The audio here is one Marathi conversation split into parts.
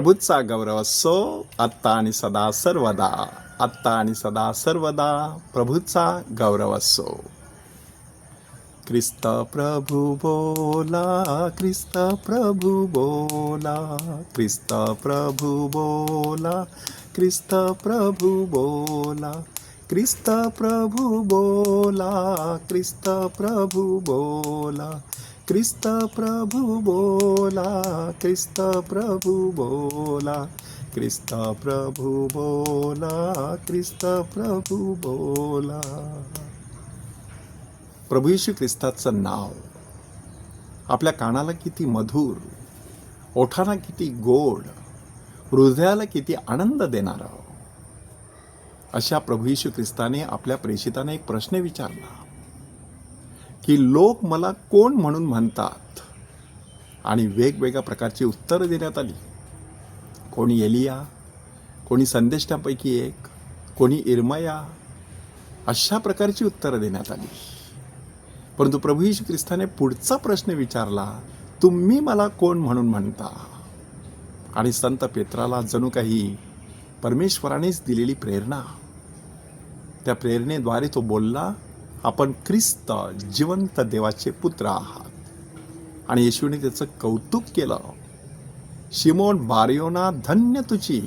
प्रभूचा गौरव असो आत्ता आणि सदा सर्वदा. आत्ता आणि सदा सर्वदा प्रभूचा गौरव असो. ख्रिस्त प्रभू बोला, ख्रिस्त प्रभू बोला, ख्रिस्त प्रभू बोला, ख्रिस्त प्रभू बोला, ख्रिस्त प्रभू बोला, ख्रिस्त प्रभू बोला, ख्रिस्त प्रभू बोला, ख्रिस्त प्रभू बोला, ख्रिस्त प्रभू बोला, ख्रिस्त प्रभू बोला. प्रभू येशू ख्रिस्ताचं नाव आपल्या कानाला किती मधुर, ओठांना किती गोड, हृदयाला किती आनंद देणारं. अशा प्रभू येशू ख्रिस्ताने आपल्या प्रेषिताने एक प्रश्न विचारला की लोक मला कोण म्हणून म्हणतात, आणि वेगवेगळ्या प्रकारची उत्तरं देण्यात आली. कोणी एलिया, कोणी संदेष्टांपैकी एक, कोणी इर्मया, अशा प्रकारची उत्तरं देण्यात आली. परंतु प्रभू येशू ख्रिस्ताने पुढचा प्रश्न विचारला, तुम्ही मला कोण म्हणून म्हणता. आणि संत पेत्राला जणू काही परमेश्वरानेच दिलेली प्रेरणा, त्या प्रेरणेद्वारे तो बोलला, आपण ख्रिस्त जिवंत देवाचे पुत्र आहात. आणि येशूने त्याचं कौतुक केलं. शिमोन बारयोना, धन्य तुझी,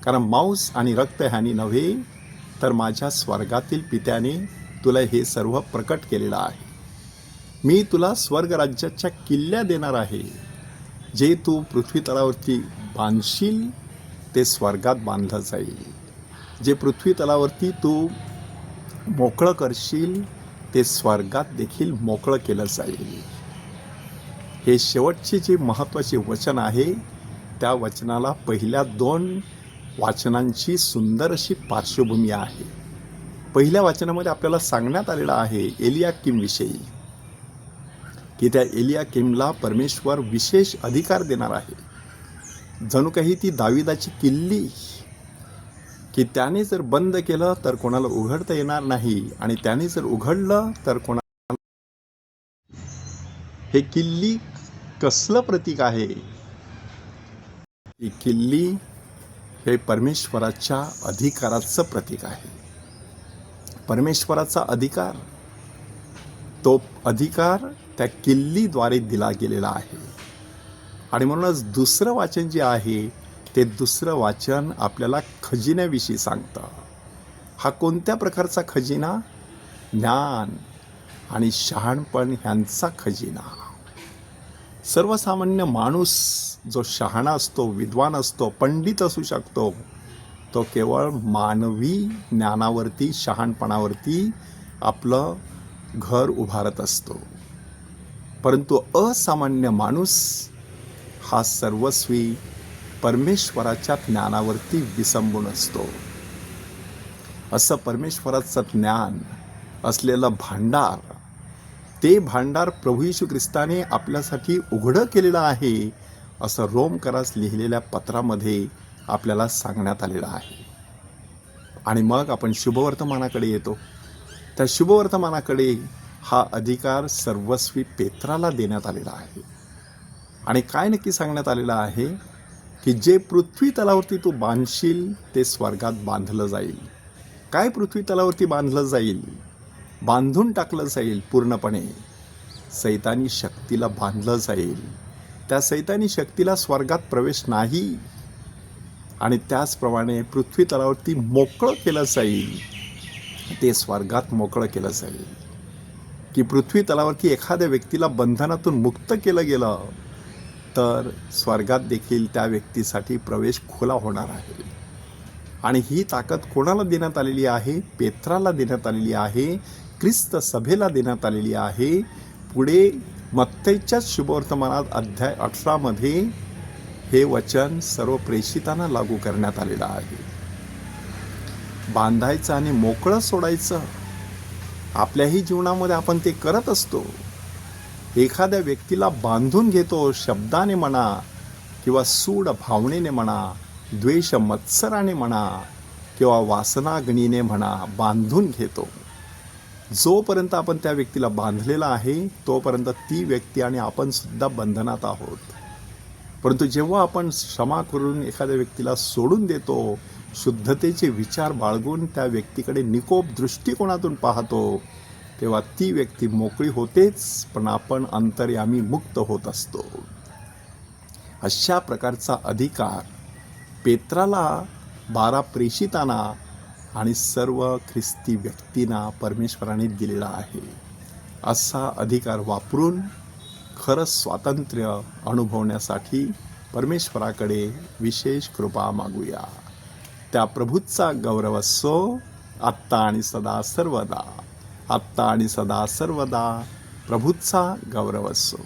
कारण मांस आणि रक्त ह्यानी नव्हे तर माझ्या स्वर्गातील पित्याने तुला हे सर्व प्रकट केलेलं आहे. मी तुला स्वर्गराज्याच्या किल्ल्या देणार आहे. जे तू पृथ्वी तलावरती बांधशील ते स्वर्गात बांधलं जाईल. जे पृथ्वी तलावरती तू मोकळं करशील ते स्वर्गात देखील मोकळं केलं जाईल. हे शेवटचे जे महत्त्वाचे वचन आहे, त्या वचनाला पहिल्या 2 वाचनांची सुंदर अशी पार्श्वभूमी आहे. पहिल्या वाचनामध्ये आपल्याला सांगण्यात आलेलं आहे एलियाकीमविषयी, की त्या एलियाकीमला परमेश्वर विशेष अधिकार देणार आहे. जणू काही ती दाविदाची किल्ली, की त्याने जर बंद केलं तर कोणाला उघडता येणार नाही, आणि त्याने जर उघडलं तर कोणाला. हे किल्ली कसलं प्रतीक आहे? ही किल्ली हे परमेश्वराच्या अधिकाराचं प्रतीक आहे. परमेश्वराचा अधिकार, तो अधिकार त्या किल्लीद्वारे दिला गेलेला आहे. आणि म्हणूनच दुसरं वाचन जे आहे ते दुसरं वाचन आपल्याला खजिन्याविषयी सांगतं. हा कोणत्या प्रकारचा खजिना? ज्ञान आणि शहाणपण ह्यांचा खजिना. सर्वसामान्य माणूस जो शहाणा असतो, विद्वान असतो, पंडित असू शकतो, तो केवळ मानवी ज्ञानावरती, शहाणपणावरती आपलं घर उभारत असतो. परंतु असामान्य माणूस हा सर्वस्वी परमेश्वराच्या ज्ञानावरती विसंबून असतो. असं परमेश्वराचं ज्ञान असलेलं भांडार, ते भांडार प्रभू येशू ख्रिस्ताने आपल्यासाठी उघडं केलेलं आहे, असं रोमकरास लिहिलेल्या पत्रामध्ये आपल्याला सांगण्यात आलेलं आहे. आणि मग आपण शुभवर्तमानाकडे येतो. त्या शुभवर्तमानाकडे हा अधिकार सर्वस्वी पेत्राला देण्यात आलेला आहे. आणि काय नक्की सांगण्यात आलेलं आहे, की जे पृथ्वी तलावरती तू बांधशील ते स्वर्गात बांधलं जाईल. काय पृथ्वी तलावरती बांधलं जाईल? बांधून टाकलं जाईल पूर्णपणे. सैतानी शक्तीला बांधलं जाईल. त्या सैतानी शक्तीला स्वर्गात प्रवेश नाही. आणि त्याचप्रमाणे पृथ्वी तलावरती मोकळं केलं जाईल, ते स्वर्गात मोकळं केलं जाईल. की पृथ्वी तलावरती एखाद्या व्यक्तीला बंधनातून मुक्त केलं गेलं तर स्वर्गात देखील त्या व्यक्तीसाठी प्रवेश खुला होणार आहे. आणि ही ताकद कोणाला देण्यात आलेली आहे? पेत्राला देण्यात आलेली आहे. ख्रिस्त सभेला देण्यात आलेली आहे. पुढे मत्तईच्याच शुभवर्तमानात अध्याय 18 मध्ये हे वचन सर्व प्रेषितांना लागू करण्यात आलेलं आहे. बांधायचं आणि मोकळं सोडायचं, आपल्याही जीवनामध्ये आपण ते करत असतो. एखाद्या व्यक्तीला बांधून घेतो, शब्दाने म्हणा किंवा सूड भावनेने म्हणा, द्वेष मत्सराने म्हणा किंवा वासनाग्नीने म्हणा, बांधून घेतो. जोपर्यंत आपण त्या व्यक्तीला बांधलेला आहे तोपर्यंत ती व्यक्ती आणि आपण सुद्धा बंधनात आहोत. परंतु जेव्हा आपण क्षमा करून एखाद्या व्यक्तीला सोडून देतो, शुद्धतेचे विचार बाळगून त्या व्यक्तीकडे निकोप दृष्टिकोनातून पाहतो, तेव्हा ती व्यक्ती मोकळी होतेच, पण आपण अंतर्यामी मुक्त होत असतो. अशा प्रकारचा अधिकार पेत्राला, 12 प्रेषितांना आणि सर्व ख्रिस्ती व्यक्तींना परमेश्वराने दिलेला आहे. असा अधिकार वापरून खरं स्वातंत्र्य अनुभवण्यासाठी परमेश्वराकडे विशेष कृपा मागूया. त्या प्रभूचा गौरव असो, आत्ता आणि सदा सर्वदा. आत्ता आणि सदा सर्वदा प्रभूचा गौरव असो.